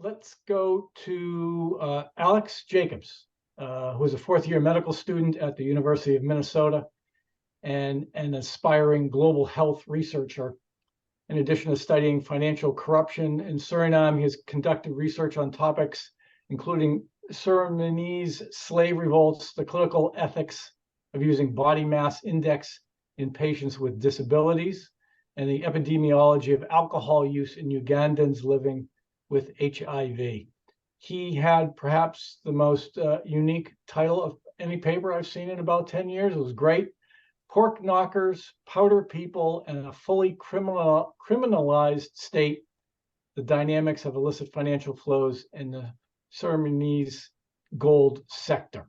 let's go to Alex Jacobs, who is a fourth-year medical student at the University of Minnesota and an aspiring global health researcher. In addition to studying financial corruption in Suriname, he has conducted research on topics including Surinamese slave revolts, the clinical ethics of using body mass index in patients with disabilities, and the epidemiology of alcohol use in Ugandans living with HIV. He had perhaps the most unique title of any paper I've seen in about 10 years. It was great. Pork knockers, powder people, and a fully criminalized state, the dynamics of illicit financial flows in the Surinamese gold sector.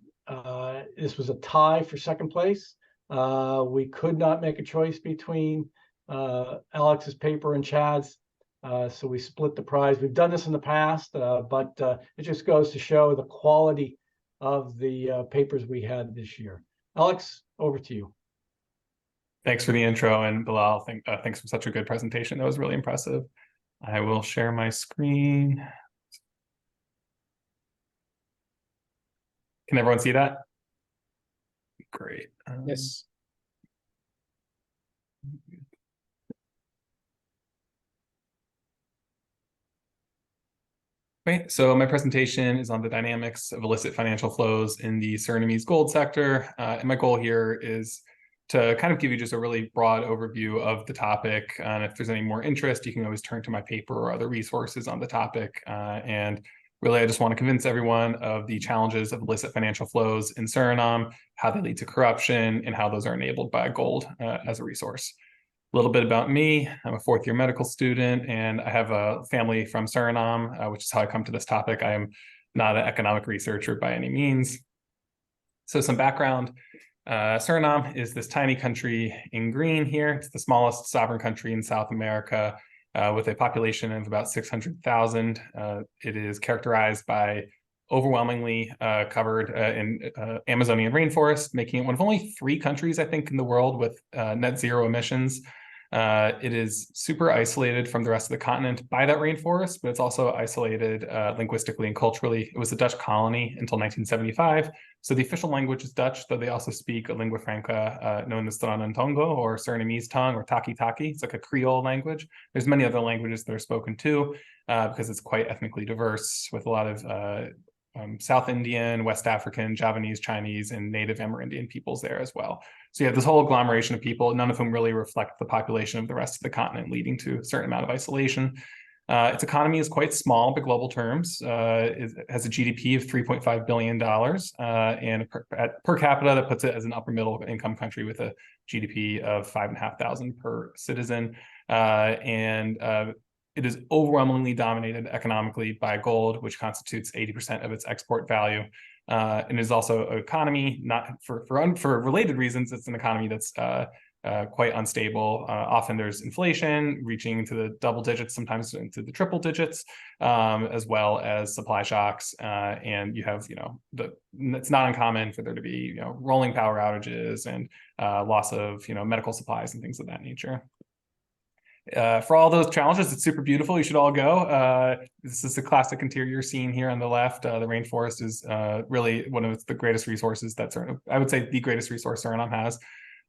This was a tie for second place. We could not make a choice between Alex's paper and Chad's, so we split the prize. We've done this in the past, but it just goes to show the quality of the papers we had this year. Alex, over to you. Thanks for the intro, and Bilal, thanks for such a good presentation. That was really impressive. I will share my screen. Can everyone see that? Great. Yes. Okay, so my presentation is on the dynamics of illicit financial flows in the Surinamese gold sector. And my goal here is to kind of give you just a really broad overview of the topic. And if there's any more interest, you can always turn to my paper or other resources on the topic. And really, I just want to convince everyone of the challenges of illicit financial flows in Suriname, how they lead to corruption, and how those are enabled by gold as a resource. A little bit about me. I'm a fourth-year medical student, and I have a family from Suriname, which is how I come to this topic. I am not an economic researcher by any means. So some background. Suriname is this tiny country in green here. It's the smallest sovereign country in South America with a population of about 600,000. It is characterized by overwhelmingly covered in Amazonian rainforest, making it one of only 3 countries, I think, in the world with net zero emissions. It is super isolated from the rest of the continent by that rainforest, but it's also isolated linguistically and culturally. It was a Dutch colony until 1975. So the official language is Dutch, though they also speak a lingua franca known as Tongo, or Surinamese tongue, or Taki-Taki. It's like a Creole language. There's many other languages that are spoken too, because it's quite ethnically diverse with a lot of South Indian, West African, Javanese, Chinese, and native Amerindian peoples there as well. So you have this whole agglomeration of people, none of whom really reflect the population of the rest of the continent, leading to a certain amount of isolation. Its economy is quite small by global terms. It has a GDP of $3.5 billion, and per capita, that puts it as an upper middle income country with a GDP of $5,500 per citizen. It is overwhelmingly dominated economically by gold, which constitutes 80% of its export value. And is also an economy, not for related reasons, it's an economy that's quite unstable. Often there's inflation reaching into the double digits, sometimes into the triple digits, as well as supply shocks. And you have, it's not uncommon for there to be, rolling power outages and loss of, medical supplies and things of that nature. For all those challenges, it's super beautiful. You should all go. This is the classic interior scene here on the left. The rainforest is really one of the greatest resources that I would say the greatest resource Suriname has.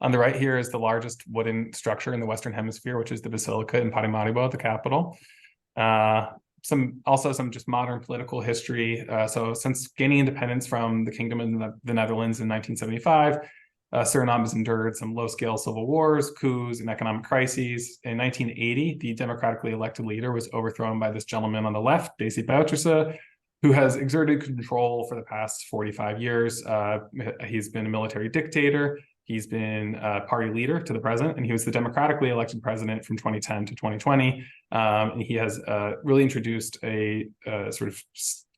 On the right here is the largest wooden structure in the Western Hemisphere, which is the Basilica in Paramaribo, the capital. Some just modern political history. So since gaining independence from the Kingdom of the Netherlands in 1975, Suriname has endured some low-scale civil wars, coups, and economic crises. In 1980, the democratically elected leader was overthrown by this gentleman on the left, Desi Bouterse, who has exerted control for the past 45 years. He's been a military dictator. He's been a party leader to the present, and he was the democratically elected president from 2010 to 2020. And he has really introduced a sort of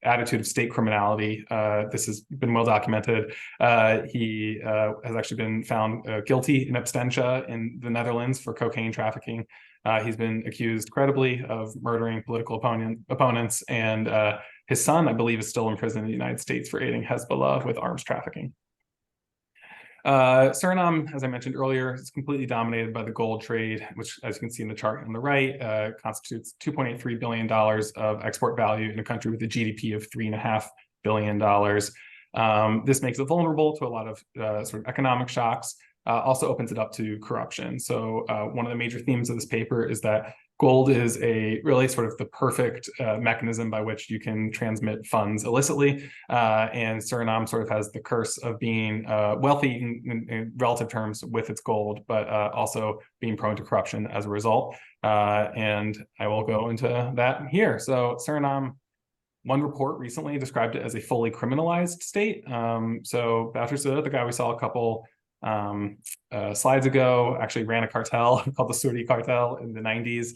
attitude of state criminality. This has been well documented. He has actually been found guilty in absentia in the Netherlands for cocaine trafficking. He's been accused credibly of murdering political opponents, and his son, I believe, is still in prison in the United States for aiding Hezbollah with arms trafficking. Suriname, as I mentioned earlier, is completely dominated by the gold trade, which, as you can see in the chart on the right, constitutes $2.83 billion of export value in a country with a GDP of $3.5 billion. This makes it vulnerable to a lot of sort of economic shocks, also opens it up to corruption. So one of the major themes of this paper is that gold is a really sort of the perfect mechanism by which you can transmit funds illicitly. And Suriname sort of has the curse of being wealthy in relative terms with its gold, but also being prone to corruption as a result. And I will go into that here. So Suriname, one report recently described it as a fully criminalized state. So Bouterse, the guy we saw a couple slides ago, actually ran a cartel called the Suri cartel in the 90s,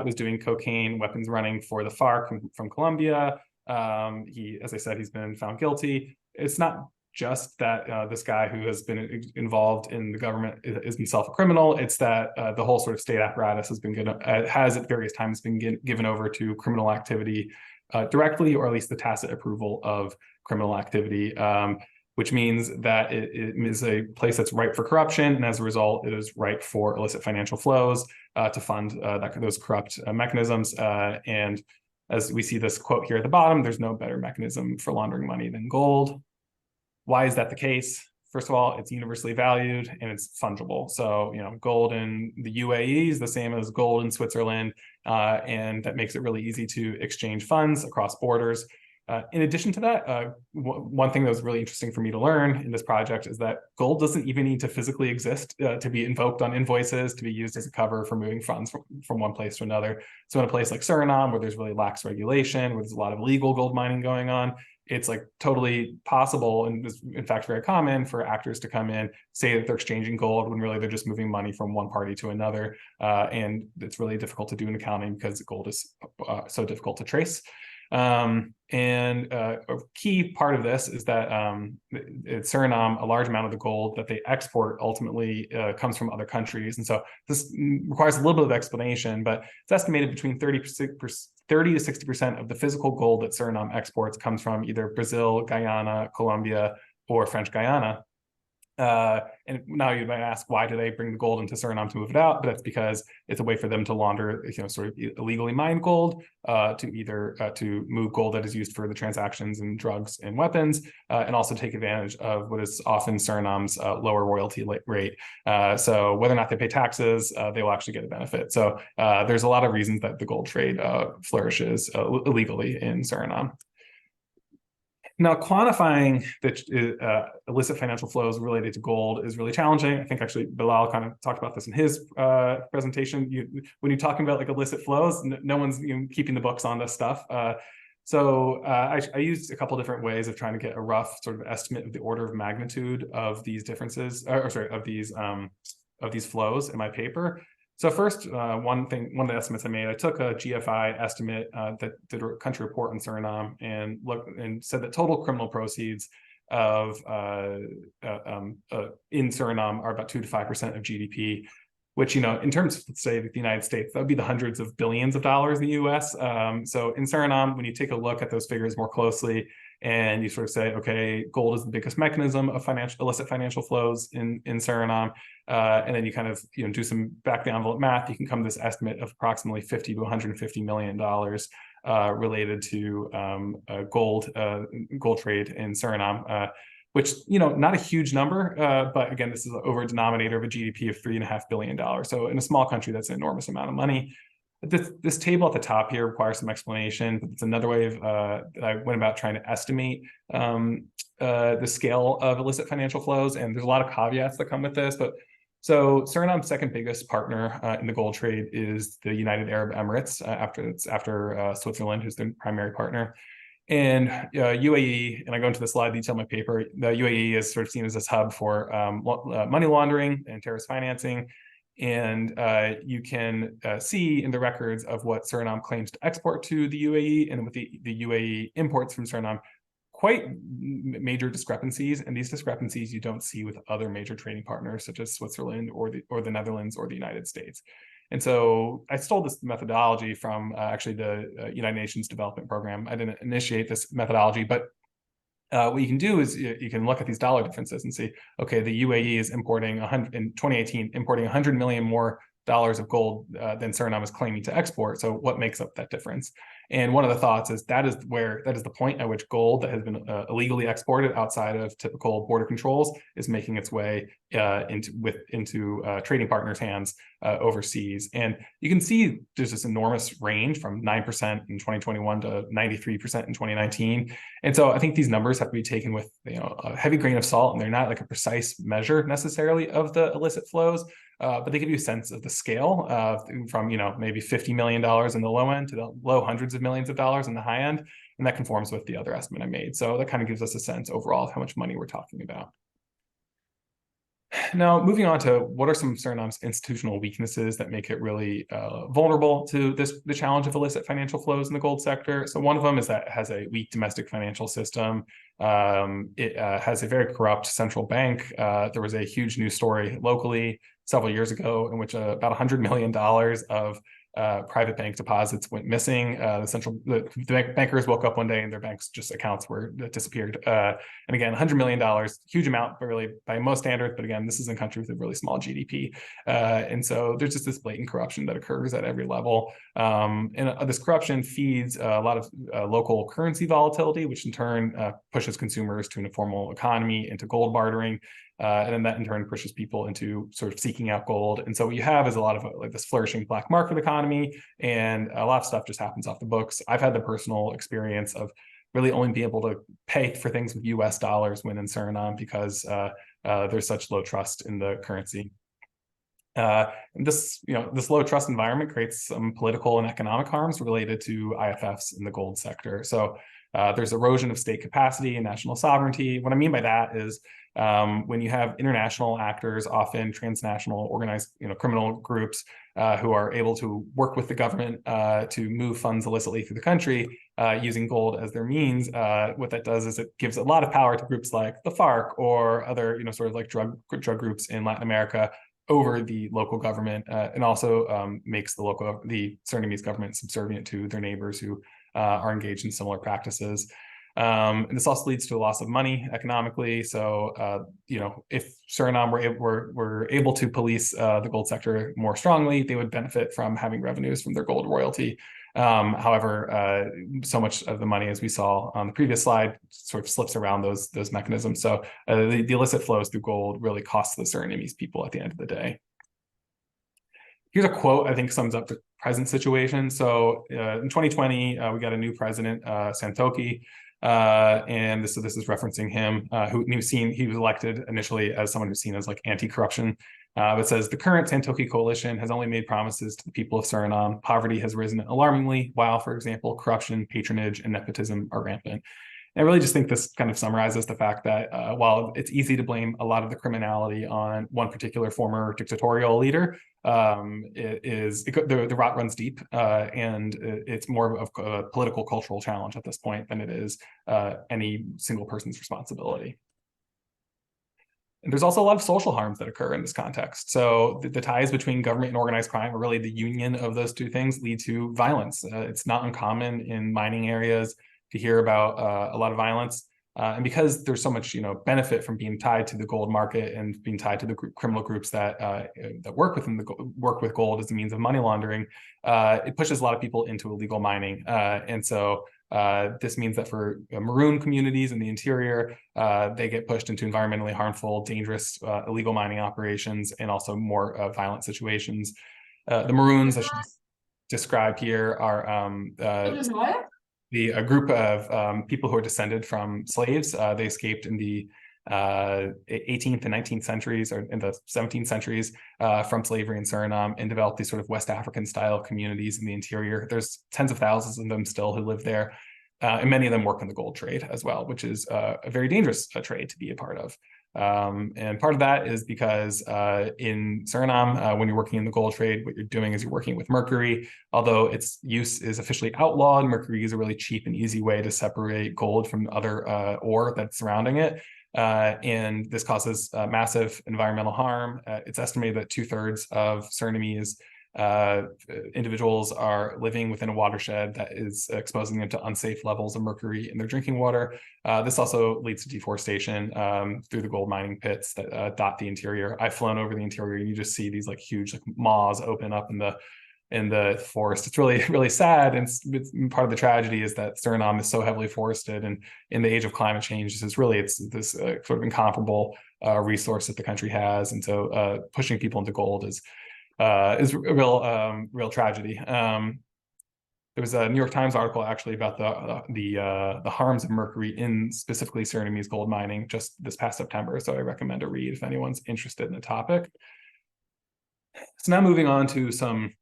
was doing cocaine weapons running for the FARC from Colombia. As I said, he's been found guilty. It's not just that this guy who has been involved in the government is himself a criminal. It's that the whole sort of state apparatus has at various times been given over to criminal activity directly, or at least the tacit approval of criminal activity. Which means that it is a place that's ripe for corruption, and as a result, it is ripe for illicit financial flows to fund those corrupt mechanisms. And as we see this quote here at the bottom, there's no better mechanism for laundering money than gold. Why is that the case? First of all, it's universally valued and it's fungible. So, gold in the UAE is the same as gold in Switzerland, and that makes it really easy to exchange funds across borders. In addition to that, one thing that was really interesting for me to learn in this project is that gold doesn't even need to physically exist to be invoked on invoices, to be used as a cover for moving funds from one place to another. So in a place like Suriname, where there's really lax regulation, where there's a lot of illegal gold mining going on, it's like totally possible, and is in fact very common, for actors to come in, say that they're exchanging gold when really they're just moving money from one party to another. And it's really difficult to do in accounting because gold is so difficult to trace. A key part of this is that at Suriname, a large amount of the gold that they export ultimately comes from other countries. And so this requires a little bit of explanation, but it's estimated between 30 to 60% of the physical gold that Suriname exports comes from either Brazil, Guyana, Colombia, or French Guiana. And now you might ask, why do they bring the gold into Suriname to move it out? But that's because it's a way for them to launder, sort of illegally mined gold to move gold that is used for the transactions in drugs and weapons, and also take advantage of what is often Suriname's lower royalty rate. So whether or not they pay taxes, they will actually get a benefit. So there's a lot of reasons that the gold trade flourishes illegally in Suriname. Now, quantifying the illicit financial flows related to gold is really challenging. I think actually Bilal kind of talked about this in his presentation. When you're talking about like illicit flows, no one's keeping the books on this stuff. So I used a couple different ways of trying to get a rough sort of estimate of the order of magnitude of these differences, of these flows in my paper. So first, one of the estimates I made, I took a GFI estimate that did a country report in Suriname and said that total criminal proceeds of in Suriname are about 2 to 5% of GDP, which, in terms of, say, the United States, that would be the hundreds of billions of dollars in the US. So in Suriname, when you take a look at those figures more closely, and you sort of say, okay, gold is the biggest mechanism of illicit financial flows in Suriname, and then you kind of do some back the envelope math, you can come to this estimate of approximately $50 to $150 million related to gold trade in Suriname, which not a huge number, but again, this is over a denominator of a GDP of $3.5 billion. So in a small country, that's an enormous amount of money. This table at the top here requires some explanation, but it's another way of that I went about trying to estimate the scale of illicit financial flows. And there's a lot of caveats that come with this. But so Suriname's second biggest partner in the gold trade is the United Arab Emirates, after Switzerland, who's the primary partner. And UAE, and I go into the slide detail in my paper, the UAE is sort of seen as this hub for money laundering and terrorist financing. And you can see in the records of what Suriname claims to export to the UAE and what the UAE imports from Suriname, quite major discrepancies. And these discrepancies you don't see with other major trading partners, such as Switzerland or the Netherlands or the United States. And so I stole this methodology from actually the United Nations Development Program. I didn't initiate this methodology, but what you can do is you can look at these dollar differences and see, okay, the UAE is importing in 2018, importing 100 million more dollars of gold than Suriname is claiming to export. So what makes up that difference? And one of the thoughts is that is the point at which gold that has been illegally exported outside of typical border controls is making its way into trading partners' hands overseas. And you can see there's this enormous range from 9% in 2021 to 93% in 2019. And so I think these numbers have to be taken with a heavy grain of salt, and they're not like a precise measure necessarily of the illicit flows. But they give you a sense of the scale from maybe $50 million in the low end to the low hundreds of millions of dollars in the high end, and that conforms with the other estimate I made. So that kind of gives us a sense overall of how much money we're talking about. Now, moving on to what are some of Suriname's institutional weaknesses that make it really vulnerable to the challenge of illicit financial flows in the gold sector. So one of them is that it has a weak domestic financial system. It has a very corrupt central bank. There was a huge news story locally several years ago in which about $100 million of private bank deposits went missing. The bankers woke up one day and their bank's accounts were disappeared. And again, $100 million, huge amount, but really by most standards. But again, this is in a country with a really small GDP. And so there's just this blatant corruption that occurs at every level. And this corruption feeds a lot of local currency volatility, which in turn pushes consumers to an informal economy, into gold bartering. And then that in turn pushes people into sort of seeking out gold. And so what you have is a lot of like this flourishing black market economy, and a lot of stuff just happens off the books. I've had the personal experience of really only being able to pay for things with US dollars when in Suriname because there's such low trust in the currency. And this low trust environment creates some political and economic harms related to IFFs in the gold sector. So there's erosion of state capacity and national sovereignty. What I mean by that is when you have international actors, often transnational organized criminal groups who are able to work with the government to move funds illicitly through the country using gold as their means, what that does is it gives a lot of power to groups like the FARC or other sort of like drug groups in Latin America over the local government, and also makes the Surinamese government subservient to their neighbors who are engaged in similar practices. And this also leads to a loss of money economically. So, if Suriname were able to police the gold sector more strongly, they would benefit from having revenues from their gold royalty. However, so much of the money, as we saw on the previous slide, sort of slips around those mechanisms. So the illicit flows through gold really cost the Surinamese people at the end of the day. Here's a quote I think sums up the present situation. So in 2020, we got a new president, Santoki. And this is referencing him, he was elected initially as someone who's seen as like anti-corruption. It says the current Santoki coalition has only made promises to the people of Suriname. Poverty has risen alarmingly, while, for example, corruption, patronage, and nepotism are rampant. And I really just think this kind of summarizes the fact that while it's easy to blame a lot of the criminality on one particular former dictatorial leader, the rot runs deep, and it's more of a political cultural challenge at this point than it is any single person's responsibility. And there's also a lot of social harms that occur in this context. So the ties between government and organized crime, or really the union of those two things, lead to violence. It's not uncommon in mining areas to hear about a lot of violence. And because there's so much benefit from being tied to the gold market and being tied to the criminal groups that work with gold as a means of money laundering, it pushes a lot of people into illegal mining. And so this means that for maroon communities in the interior, they get pushed into environmentally harmful, dangerous, illegal mining operations, and also more violent situations. The maroons I should describe here are a group of people who are descended from slaves. They escaped in the 18th and 19th centuries, or in the 17th centuries, from slavery in Suriname, and developed these sort of West African style communities in the interior. There's tens of thousands of them still who live there, and many of them work in the gold trade as well, which is a very dangerous trade to be a part of. And part of that is because in Suriname, when you're working in the gold trade, what you're doing is you're working with mercury. Although its use is officially outlawed, mercury is a really cheap and easy way to separate gold from other ore that's surrounding it. And this causes massive environmental harm. It's estimated that 2/3 of Surinamese individuals are living within a watershed that is exposing them to unsafe levels of mercury in their drinking water. This also leads to deforestation through the gold mining pits that dot the interior. I've flown over the interior, and you just see these like huge like maws open up in the forest. It's really, really sad. And it's part of the tragedy is that Suriname is so heavily forested, and in the age of climate change, it's this sort of incomparable resource that the country has. And so pushing people into gold is a real tragedy. There was a New York Times article actually about the harms of mercury in specifically Surinamese gold mining just this past September. So I recommend a read if anyone's interested in the topic. So now moving on to some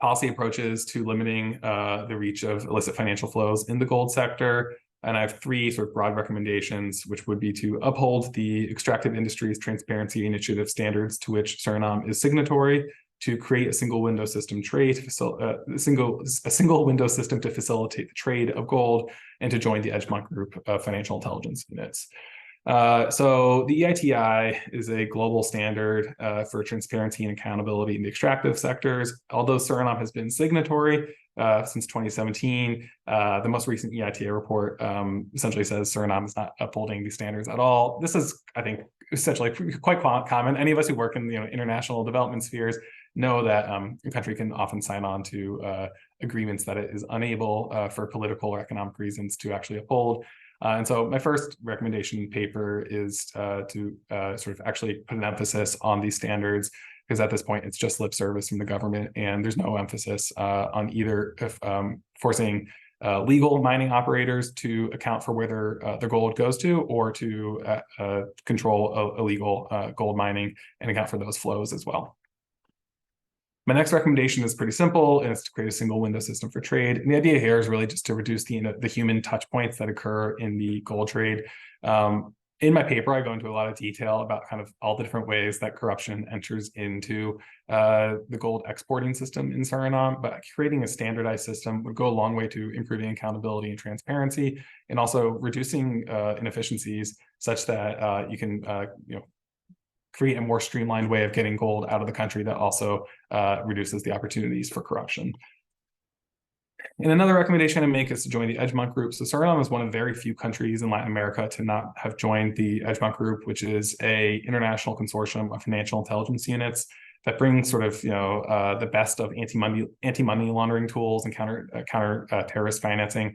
policy approaches to limiting the reach of illicit financial flows in the gold sector. And I have three sort of broad recommendations, which would be to uphold the extractive industries transparency initiative standards to which Suriname is signatory, to create a single window system trade, a single window system to facilitate the trade of gold, and to join the Edgemont Group of financial intelligence units. So the EITI is a global standard for transparency and accountability in the extractive sectors. Although Suriname has been signatory since 2017, the most recent EITI report essentially says Suriname is not upholding these standards at all. This is, I think, essentially quite common. Any of us who work in international development spheres know that a country can often sign on to agreements that it is unable for political or economic reasons to actually uphold. And so my first recommendation paper is to sort of actually put an emphasis on these standards, because at this point it's just lip service from the government, and there's no emphasis on either forcing legal mining operators to account for where their gold goes to, or to control illegal gold mining and account for those flows as well. My next recommendation is pretty simple, and it's to create a single window system for trade. And the idea here is really just to reduce the human touch points that occur in the gold trade. In my paper, I go into a lot of detail about kind of all the different ways that corruption enters into the gold exporting system in Suriname, but creating a standardized system would go a long way to improving accountability and transparency, and also reducing inefficiencies such that you can create a more streamlined way of getting gold out of the country that also reduces the opportunities for corruption. And another recommendation I make is to join the Edgemont Group. So Suriname is one of very few countries in Latin America to not have joined the Edgemont Group, which is an international consortium of financial intelligence units that brings sort of the best of anti-money laundering tools and counter terrorist financing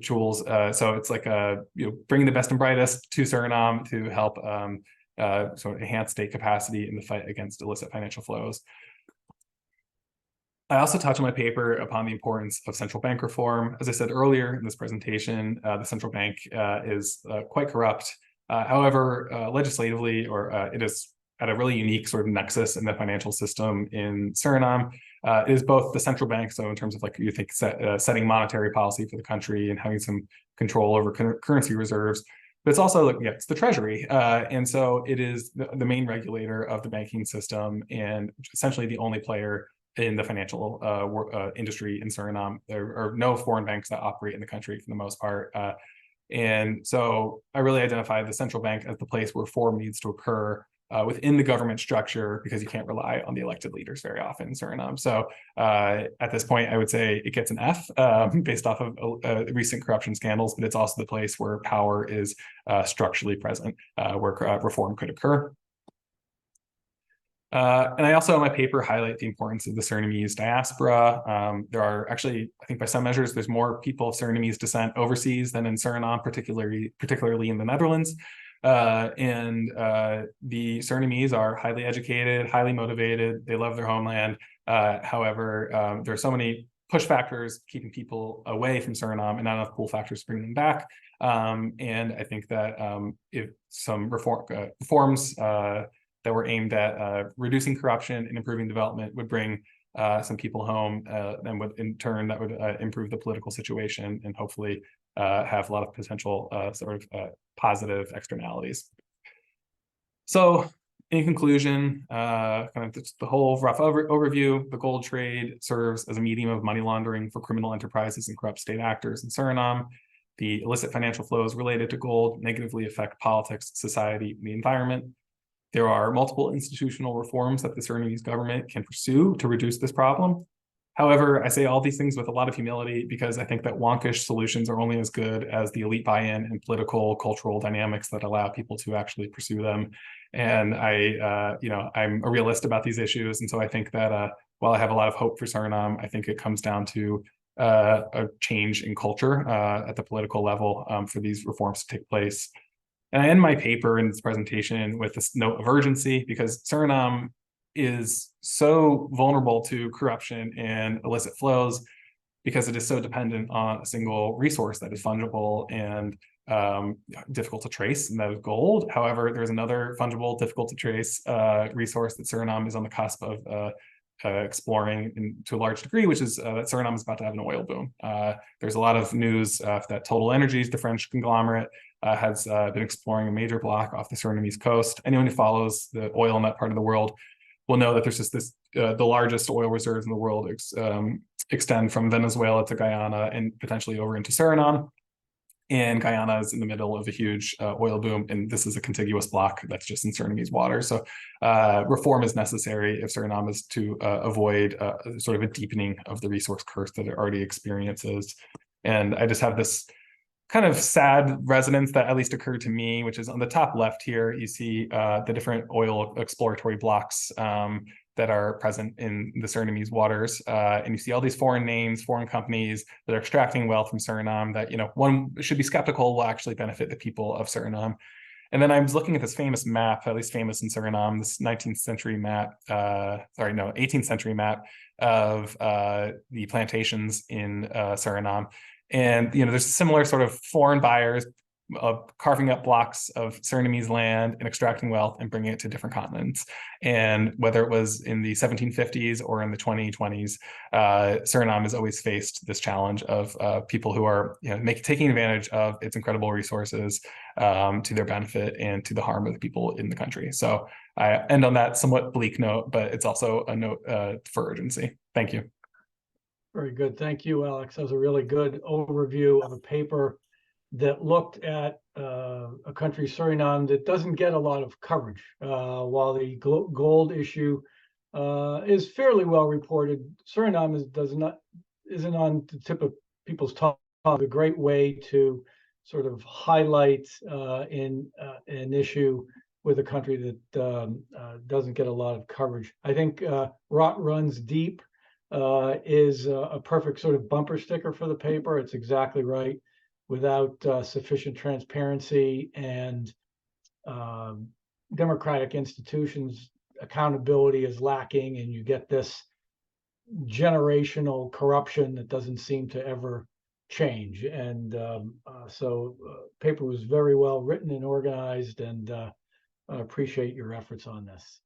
tools. So it's like bringing the best and brightest to Suriname to help sort of enhance state capacity in the fight against illicit financial flows. I also touch on my paper upon the importance of central bank reform. As I said earlier in this presentation, the central bank is quite corrupt. However, legislatively, it is at a really unique sort of nexus in the financial system in Suriname. It is both the central bank, so in terms of setting monetary policy for the country and having some control over currency reserves, but it's also it's the Treasury. And so it is the main regulator of the banking system, and essentially the only player in the financial industry in Suriname. There are no foreign banks that operate in the country for the most part. And so I really identify the central bank as the place where reform needs to occur within the government structure, because you can't rely on the elected leaders very often in Suriname. So at this point, I would say it gets an F based off of recent corruption scandals, but it's also the place where power is structurally present, where reform could occur. And I also in my paper highlight the importance of the Surinamese diaspora. There are actually, I think by some measures, there's more people of Surinamese descent overseas than in Suriname, particularly in the Netherlands. And the Surinamese are highly educated, highly motivated. They love their homeland. However, there are so many push factors keeping people away from Suriname and not enough pull factors to bring them back. And I think that if some reforms that were aimed at reducing corruption and improving development would bring some people home, and would in turn that would improve the political situation and hopefully have a lot of potential positive externalities. So in conclusion, kind of the whole rough overview, the gold trade serves as a medium of money laundering for criminal enterprises and corrupt state actors in Suriname. The illicit financial flows related to gold negatively affect politics, society, and the environment. There are multiple institutional reforms that the Surinamese government can pursue to reduce this problem. However, I say all these things with a lot of humility because I think that wonkish solutions are only as good as the elite buy-in and political, cultural dynamics that allow people to actually pursue them. And I'm a realist about these issues, and so I think that while I have a lot of hope for Suriname, I think it comes down to a change in culture at the political level for these reforms to take place. And I end my paper in this presentation with this note of urgency because Suriname is so vulnerable to corruption and illicit flows because it is so dependent on a single resource that is fungible and difficult to trace, and that is gold. However, there's another fungible, difficult to trace resource that Suriname is on the cusp of exploring to a large degree, which is that Suriname is about to have an oil boom. There's a lot of news that Total Energies, the French conglomerate, has been exploring a major block off the Surinamese coast. Anyone who follows the oil in that part of the world will know that there's just the largest oil reserves in the world extend from Venezuela to Guyana and potentially over into Suriname. And Guyana is in the middle of a huge oil boom, and this is a contiguous block that's just in Surinamese water. So reform is necessary if Suriname is to avoid sort of a deepening of the resource curse that it already experiences. And I just have this kind of sad resonance that at least occurred to me, which is on the top left here, you see the different oil exploratory blocks that are present in the Surinamese waters. And you see all these foreign names, foreign companies that are extracting wealth from Suriname that, one should be skeptical will actually benefit the people of Suriname. And then I was looking at this famous map, at least famous in Suriname, this 18th century map of the plantations in Suriname. And, there's similar sort of foreign buyers carving up blocks of Surinamese land and extracting wealth and bringing it to different continents. And whether it was in the 1750s or in the 2020s, Suriname has always faced this challenge of people who are taking advantage of its incredible resources to their benefit and to the harm of the people in the country. So I end on that somewhat bleak note, but it's also a note for urgency. Thank you. Very good. Thank you, Alex. That was a really good overview of a paper that looked at a country, Suriname, that doesn't get a lot of coverage. While the gold issue is fairly well reported, Suriname isn't on the tip of people's tongue. A great way to sort of highlight an issue with a country that doesn't get a lot of coverage. I think Rot Runs Deep is a perfect sort of bumper sticker for the paper. It's exactly right. Without sufficient transparency and democratic institutions, accountability is lacking, and you get this generational corruption that doesn't seem to ever change. And so paper was very well written and organized, and I appreciate your efforts on this.